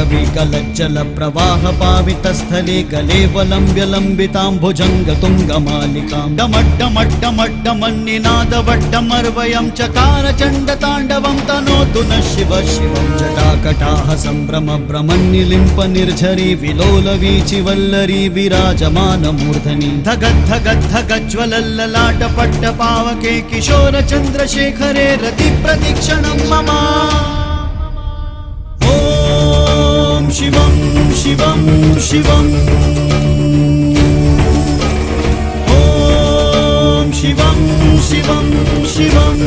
रविकलज्जल प्रवाह पावितस्थले गलेवलम्ब्य लम्बिताम्भुजङ्ग तुङ्गमालिकां डमड्डमड्डमड्डमन्निनादवड्डमर्वयं चकार चण्डताण्डवं तनोतु नः शिव शिवं जटाकटाः सम्भ्रम भ्रमन्निलिम्प निर्झरी विलोलवीचिवल्लरी विराजमानमूर्धनि धगद्धगद्धगज्ज्वलल्ललाटपट्टपावके किशोर चन्द्रशेखरे रतिप्रतिक्षणं मम ॐ शिवं शिवं शिवम् ॐ शिवं शिवं शिवम्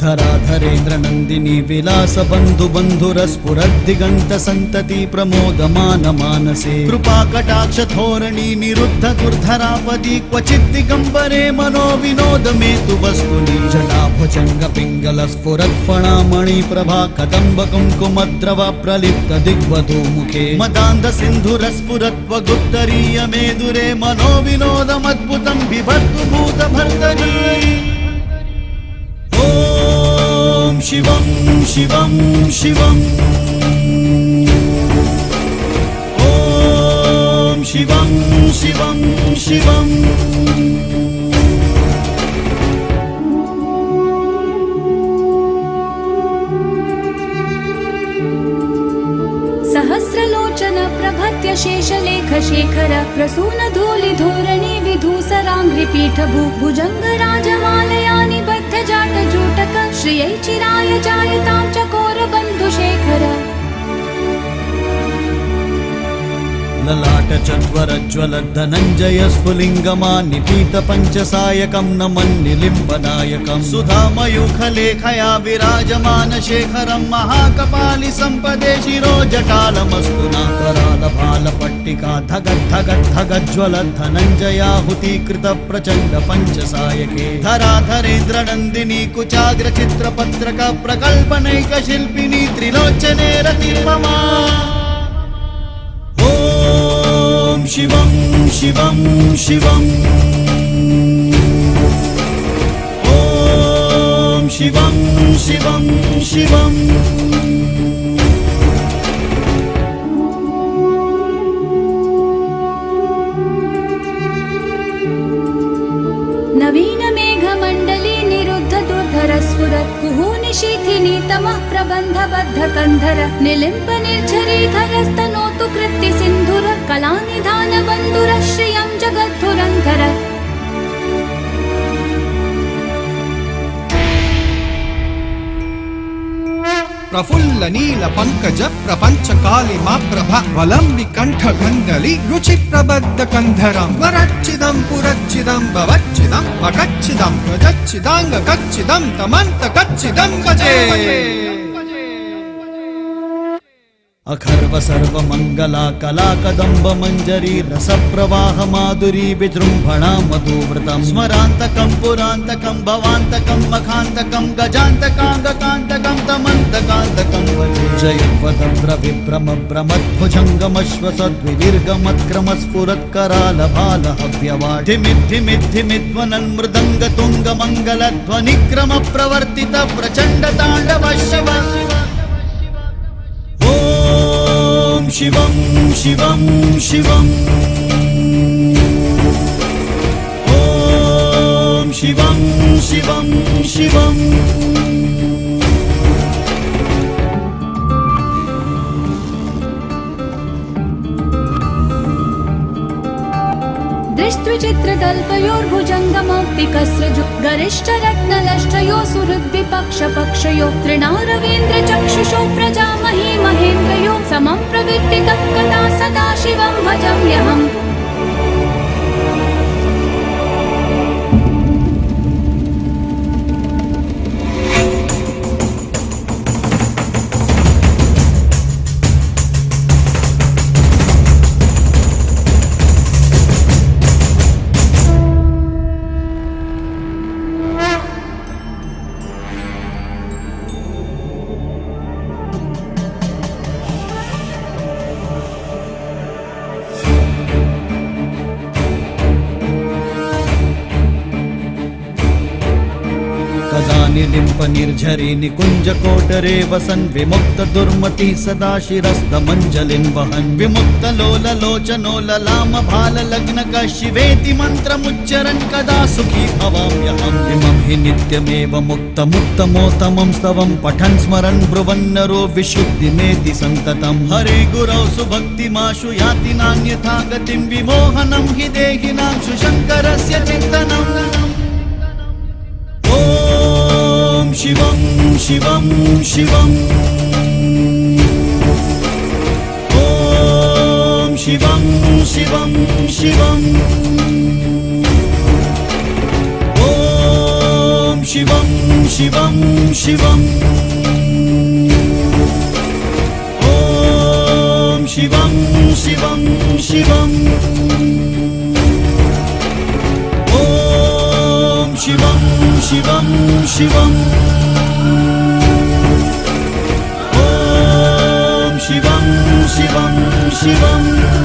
धराधरेन्द्र नंदिनी विलास बंधु बंधुरस्फुरद्दिगंत संतति प्रमोदमान मानसे कृपा कटाक्ष धोरणी निरुद्ध दुर्धरापदी क्वचित् दिगंबरे मनो विनोद मे तु वस्तुनि जटाभुजंग पिंगल स्फुरत् फणामणि प्रभा कदंब कुंकुमद्रव प्रलिप्त दिग्वधू मुखे मदान्ध सिन्धुरस्फुरत् वगुप्तरीय मेदुरे मनो विनोदमद्भुतं बिभर्तु भूत भर्तरी ॐ शिवं शिवं शिवम् ॐ शिवं शिवं शिवम् सहस्रलोचन प्रभत्य शेषलेख शेखर प्रसून धूलि धोरणी विधूसराङ्घ्रिपीठ भुजंग राजमालयानि बद्ध जाट जूटक श्रियै चिराय जायतां चकोर बन्धुशेखर ललाट चत्वरज्वल धनञ्जय स्फुलिङ्गमा निपीत पञ्चसायकं नमन्निलिम्बनायकं सुधामयूखलेखया विराजमान शेखरं महाकपालि सम्पदे शिरोजटालमस्तुना करालभालपट्टिका धगद्धगद्धगज्ज्वल धनञ्जयाहुतीकृत प्रचण्ड पञ्चसायके धराधरेन्द्र नन्दिनी कुचाग्र चित्रपत्रक प्रकल्पनैक शिल्पिनी त्रिलोचने रतिर्ममा ॐ शिवं शिवं शिवम् ॐ शिवं शिवं शिवम् नवीन मेघमण्डली निरुद्ध दुर्धर स्फुरत् कुहूनिशीथिनी तमः प्रबन्धबद्ध कन्धर निलिम्प निर्झरीधरस्तनोतु कृत्ति सिन्धुर कलानिधान बन्धुर श्रियं जगद्धुरन्धर प्रफुल्ल नील पंकज प्रपंच कालिमा प्रभा वलंबि कंठ गंडली रुचि प्रबद्ध कंधरं वरच्चिदं पुरच्चिदं भवच्चिदं पटच्चिदं प्रजच्चिदांग कच्चिदं तमंत कच्चिदं भजे अखर्व सर्व मंगला कला कदंब मंजरी रस प्रवाह माधुरी विजृंभणा मधुव्रतम स्मरांतकं पुरांतकं भवांतकं मखांतकं गजांतकांगकांतकं तमंतकांतकं भजे जयवदभ्र विभ्रम भ्रमध्वजंगमश्वसद्विदीर्घमत्क्रम स्फुरत्कराल भाल हव्यवाट धिमिद्धिमिद्धिमिद्वनन् मृदंग तुंग मंगल ध्वनिक्रम प्रवर्तित प्रचंड तांडव शिव ॐ शिवं शिवं शिवम् ॐ शिवं शिवं शिवम् दृष्ट्विचित्रदल्पयोर्भुजङ्गमौक्तिकस्रजो गरिष्ठरत्नलष्टयो सुहृद्विपक्षपक्षयो तृणारवीन्द्र चक्षुषो प्रजामही महेन्द्रयो समं प्रवित्तिकः कदा सदा शिवं भजाम्यहम् निलिम्प निर्झरी निकुंज कोटरे वसन् विमुक्त दुर्मती सदा शिरस्तमञ्जलिन् वहन् विमुक्त लोल लोचनो ललाम भाल लग्न शिवेति मन्त्रमुच्चरन् कदा सुखी भवाम्यहम् इमं हि नित्यमेव मुक्त मुक्तमोत्तमं स्तवं पठन् स्मरन् ब्रुवन्नरो विशुद्धिमेति सन्ततं हरे गुरौ सुभक्तिमाशु याति नान्यथा गतिं विमोहनं हि देहिनां शुशङ्करस्य चिन्तनम् ॐ शिवं शिवं शिवम् ॐ शिवं शिवं शिवम् ॐ शिवं शिवं शिवम् ॐ शिवं शिवं शिवम् ॐ शिवं शिवं शिवम् ॐ शिवं शिवं शिवम्